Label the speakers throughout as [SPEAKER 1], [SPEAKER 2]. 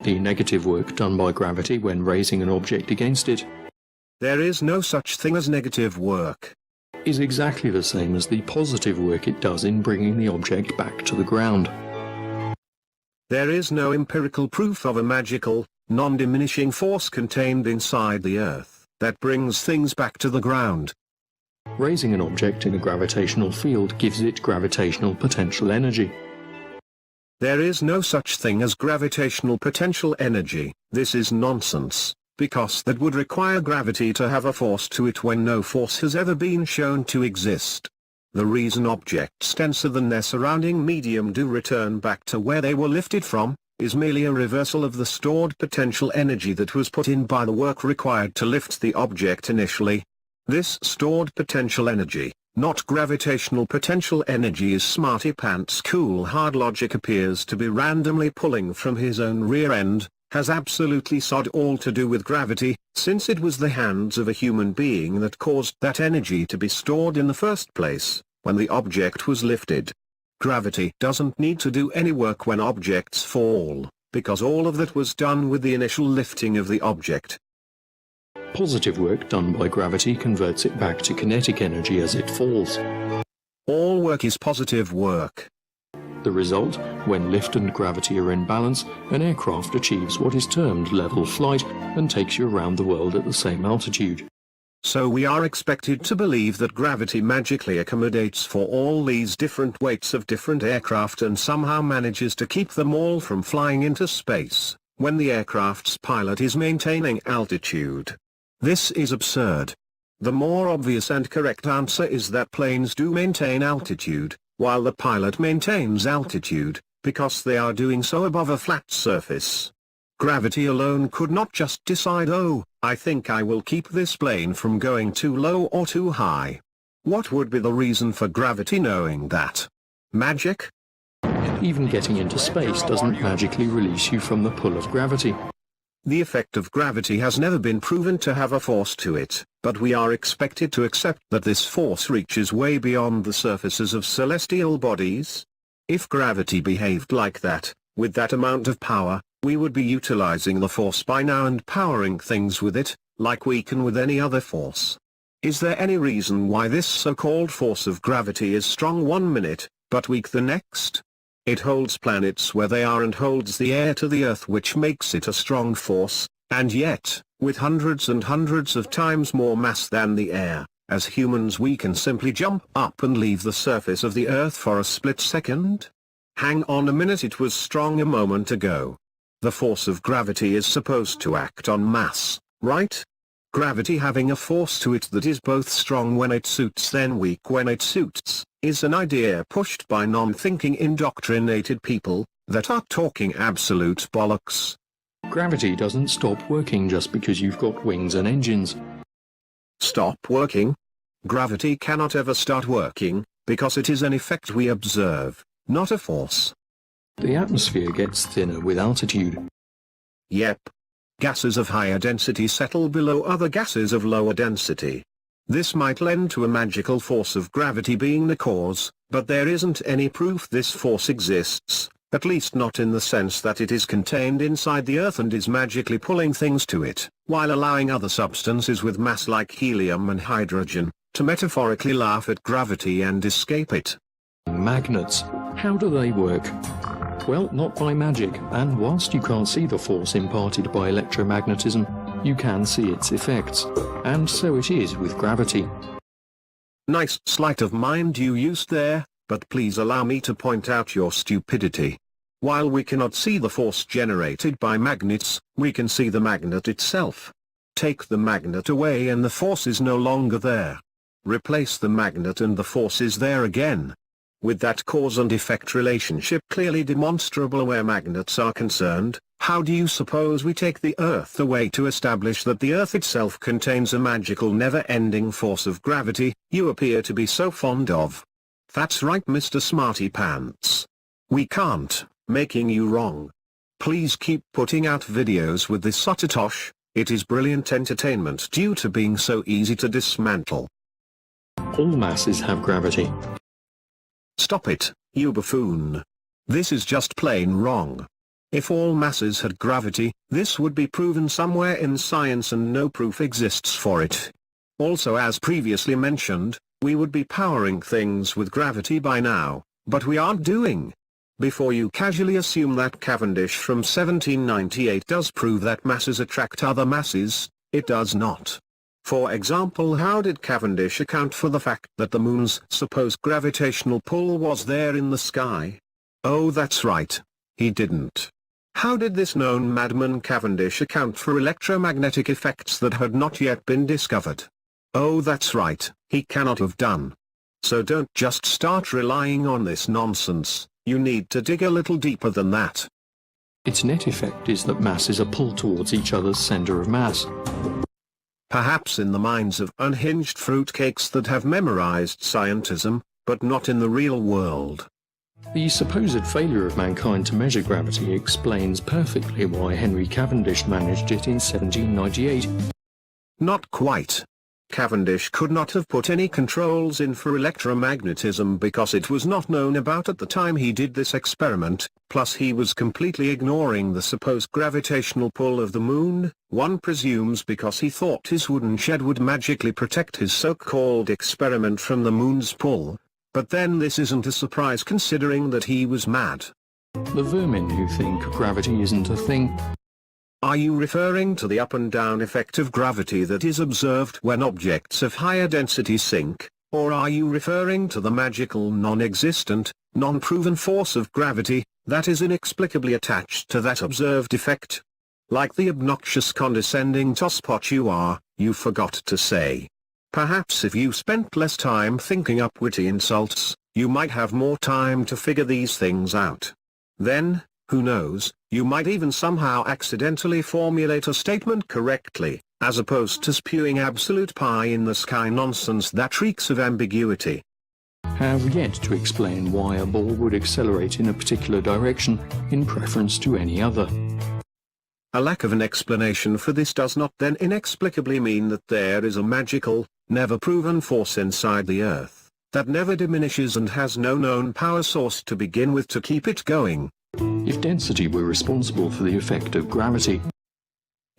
[SPEAKER 1] The negative work done by gravity when raising an object against it
[SPEAKER 2] There is no such thing as negative work.
[SPEAKER 1] is exactly the same as the positive work it does in bringing the object back to the ground.
[SPEAKER 2] There is no empirical proof of a magical, non-diminishing force contained inside the Earth that brings things back to the ground.
[SPEAKER 1] Raising an object in a gravitational field gives it gravitational potential energy.
[SPEAKER 2] There is no such thing as gravitational potential energy. This is nonsense, because that would require gravity to have a force to it when no force has ever been shown to exist. The reason objects denser than their surrounding medium do return back to where they were lifted from, is merely a reversal of the stored potential energy that was put in by the work required to lift the object initially. This stored potential energy, not gravitational potential energy, is Smarty Pants' cool hard logic appears to be randomly pulling from his own rear end, has absolutely sod all to do with gravity, since it was the hands of a human being that caused that energy to be stored in the first place, when the object was lifted. Gravity doesn't need to do any work when objects fall, because all of that was done with the initial lifting of the object.
[SPEAKER 1] Positive work done by gravity converts it back to kinetic energy as it falls.
[SPEAKER 2] All work is positive work.
[SPEAKER 1] The result, when lift and gravity are in balance, an aircraft achieves what is termed level flight and takes you around the world at the same altitude.
[SPEAKER 2] So we are expected to believe that gravity magically accommodates for all these different weights of different aircraft and somehow manages to keep them all from flying into space, when the aircraft's pilot is maintaining altitude. This is absurd. The more obvious and correct answer is that planes do maintain altitude, while the pilot maintains altitude, because they are doing so above a flat surface. Gravity alone could not just decide, oh, I think I will keep this plane from going too low or too high. What would be the reason for gravity knowing that? Magic?
[SPEAKER 1] Even getting into space doesn't magically release you from the pull of gravity.
[SPEAKER 2] The effect of gravity has never been proven to have a force to it, but we are expected to accept that this force reaches way beyond the surfaces of celestial bodies. If gravity behaved like that, with that amount of power, we would be utilizing the force by now and powering things with it, like we can with any other force. Is there any reason why this so-called force of gravity is strong one minute, but weak the next? It holds planets where they are and holds the air to the Earth, which makes it a strong force, and yet, with hundreds and hundreds of times more mass than the air, as humans we can simply jump up and leave the surface of the Earth for a split second? Hang on a minute, it was strong a moment ago. The force of gravity is supposed to act on mass, right? Gravity having a force to it that is both strong when it suits then weak when it suits, is an idea pushed by non-thinking indoctrinated people, that are talking absolute bollocks.
[SPEAKER 1] Gravity doesn't stop working just because you've got wings and engines.
[SPEAKER 2] Stop working? Gravity cannot ever start working, because it is an effect we observe, not a force.
[SPEAKER 1] The atmosphere gets thinner with altitude.
[SPEAKER 2] Yep. Gases of higher density settle below other gases of lower density. This might lend to a magical force of gravity being the cause, but there isn't any proof this force exists, at least not in the sense that it is contained inside the Earth and is magically pulling things to it, while allowing other substances with mass like helium and hydrogen, to metaphorically laugh at gravity and escape it.
[SPEAKER 1] Magnets. How do they work? Well, not by magic, and whilst you can't see the force imparted by electromagnetism, you can see its effects, and so it is with gravity.
[SPEAKER 2] Nice sleight of mind you used there, but please allow me to point out your stupidity. While we cannot see the force generated by magnets, we can see the magnet itself. Take the magnet away and the force is no longer there. Replace the magnet and the force is there again. With that cause and effect relationship clearly demonstrable where magnets are concerned, how do you suppose we take the Earth away to establish that the Earth itself contains a magical never-ending force of gravity, you appear to be so fond of? That's right, Mr. Smarty Pants. We can't, making you wrong. Please keep putting out videos with this Satotosh, it is brilliant entertainment due to being so easy to dismantle.
[SPEAKER 1] All masses have gravity.
[SPEAKER 2] Stop it, you buffoon. This is just plain wrong. If all masses had gravity, this would be proven somewhere in science and no proof exists for it. Also, as previously mentioned, we would be powering things with gravity by now, but we aren't doing. Before you casually assume that Cavendish from 1798 does prove that masses attract other masses, it does not. For example, how did Cavendish account for the fact that the moon's supposed gravitational pull was there in the sky? Oh, that's right. He didn't. How did this known madman Cavendish account for electromagnetic effects that had not yet been discovered? Oh, that's right, he cannot have done. So don't just start relying on this nonsense, you need to dig a little deeper than that.
[SPEAKER 1] Its net effect is that masses are pulled towards each other's center of mass.
[SPEAKER 2] Perhaps in the minds of unhinged fruitcakes that have memorized scientism, but not in the real world.
[SPEAKER 1] The supposed failure of mankind to measure gravity explains perfectly why Henry Cavendish managed it in 1798.
[SPEAKER 2] Not quite. Cavendish could not have put any controls in for electromagnetism because it was not known about at the time he did this experiment, plus he was completely ignoring the supposed gravitational pull of the moon, one presumes because he thought his wooden shed would magically protect his so-called experiment from the moon's pull. But then this isn't a surprise considering that he was mad.
[SPEAKER 1] The vermin who think gravity isn't a thing.
[SPEAKER 2] Are you referring to the up and down effect of gravity that is observed when objects of higher density sink, or are you referring to the magical non-existent, non-proven force of gravity, that is inexplicably attached to that observed effect? Like the obnoxious condescending tosspot you are, you forgot to say. Perhaps if you spent less time thinking up witty insults, you might have more time to figure these things out. Then, who knows, you might even somehow accidentally formulate a statement correctly, as opposed to spewing absolute pie-in-the-sky nonsense that reeks of ambiguity.
[SPEAKER 1] Have yet to explain why a ball would accelerate in a particular direction in preference to any other.
[SPEAKER 2] A lack of an explanation for this does not then inexplicably mean that there is a magical, never-proven force inside the Earth, that never diminishes and has no known power source to begin with to keep it going.
[SPEAKER 1] If density were responsible for the effect of gravity.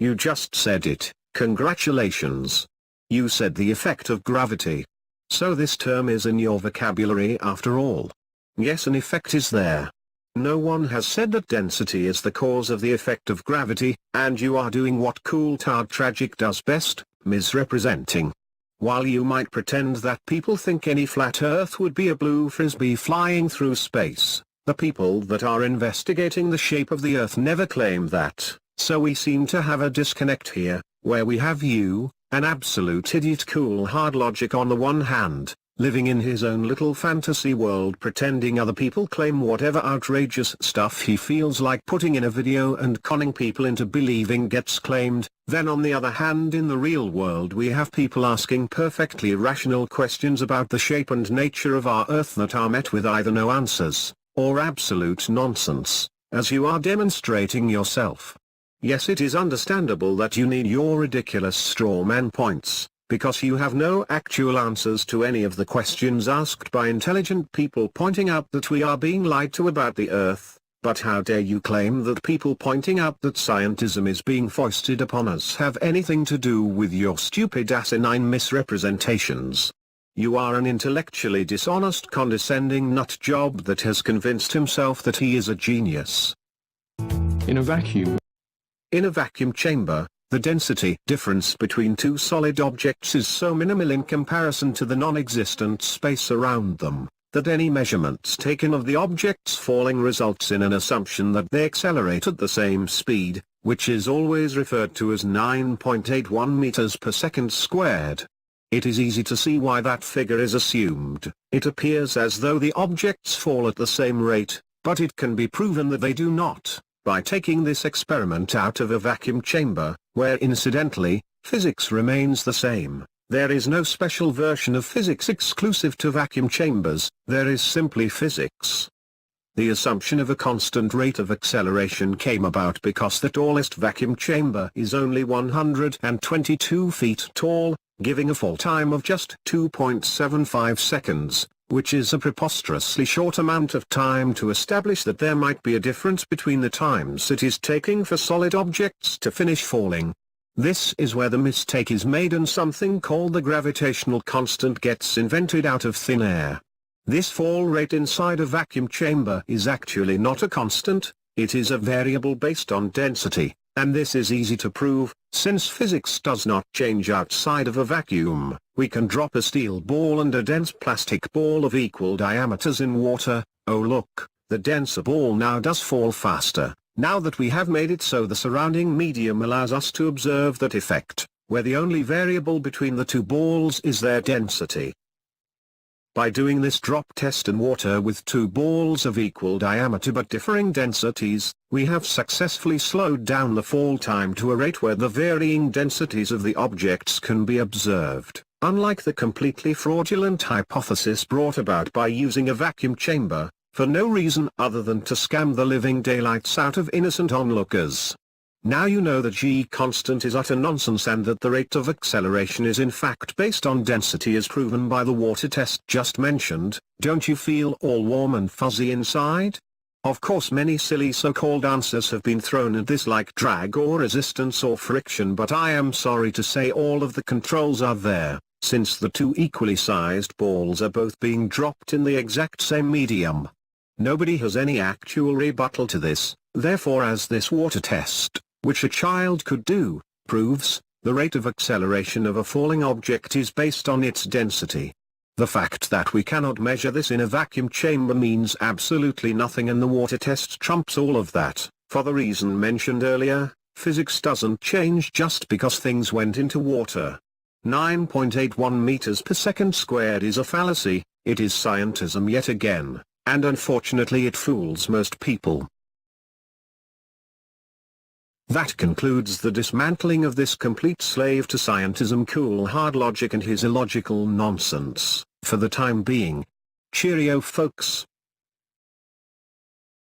[SPEAKER 2] You just said it, congratulations. You said the effect of gravity. So this term is in your vocabulary after all. Yes, an effect is there. No one has said that density is the cause of the effect of gravity, and you are doing what Coulthard Tragic does best, misrepresenting. While you might pretend that people think any flat Earth would be a blue frisbee flying through space, the people that are investigating the shape of the Earth never claim that, so we seem to have a disconnect here, where we have you, an absolute idiot Coulthard Logic on the one hand, living in his own little fantasy world pretending other people claim whatever outrageous stuff he feels like putting in a video and conning people into believing gets claimed, then on the other hand in the real world we have people asking perfectly rational questions about the shape and nature of our Earth that are met with either no answers, or absolute nonsense, as you are demonstrating yourself. Yes, it is understandable that you need your ridiculous straw man points, because you have no actual answers to any of the questions asked by intelligent people pointing out that we are being lied to about the Earth, but how dare you claim that people pointing out that scientism is being foisted upon us have anything to do with your stupid asinine misrepresentations? You are an intellectually dishonest condescending nut job that has convinced himself that he is a genius.
[SPEAKER 1] In a vacuum.
[SPEAKER 2] In a vacuum chamber, the density difference between two solid objects is so minimal in comparison to the non-existent space around them, that any measurements taken of the objects falling results in an assumption that they accelerate at the same speed, which is always referred to as 9.81 meters per second squared. It is easy to see why that figure is assumed. It appears as though the objects fall at the same rate, but it can be proven that they do not, by taking this experiment out of a vacuum chamber, where incidentally, physics remains the same. There is no special version of physics exclusive to vacuum chambers, there is simply physics. The assumption of a constant rate of acceleration came about because the tallest vacuum chamber is only 122 feet tall, giving a fall time of just 2.75 seconds, which is a preposterously short amount of time to establish that there might be a difference between the times it is taking for solid objects to finish falling. This is where the mistake is made and something called the gravitational constant gets invented out of thin air. This fall rate inside a vacuum chamber is actually not a constant, it is a variable based on density, and this is easy to prove, since physics does not change outside of a vacuum. We can drop a steel ball and a dense plastic ball of equal diameters in water. Oh look, the denser ball now does fall faster, now that we have made it so the surrounding medium allows us to observe that effect, where the only variable between the two balls is their density. By doing this drop test in water with two balls of equal diameter but differing densities, we have successfully slowed down the fall time to a rate where the varying densities of the objects can be observed, unlike the completely fraudulent hypothesis brought about by using a vacuum chamber, for no reason other than to scam the living daylights out of innocent onlookers. Now you know that G constant is utter nonsense and that the rate of acceleration is in fact based on density as proven by the water test just mentioned. Don't you feel all warm and fuzzy inside? Of course many silly so-called answers have been thrown at this like drag or resistance or friction, but I am sorry to say all of the controls are there, since the two equally sized balls are both being dropped in the exact same medium. Nobody has any actual rebuttal to this, therefore as this water test, which a child could do, proves, the rate of acceleration of a falling object is based on its density. The fact that we cannot measure this in a vacuum chamber means absolutely nothing, and the water test trumps all of that, for the reason mentioned earlier. Physics doesn't change just because things went into water. 9.81 meters per second squared is a fallacy, it is scientism yet again, and unfortunately it fools most people. That concludes the dismantling of this complete slave to scientism cool hard logic and his illogical nonsense, for the time being. Cheerio folks.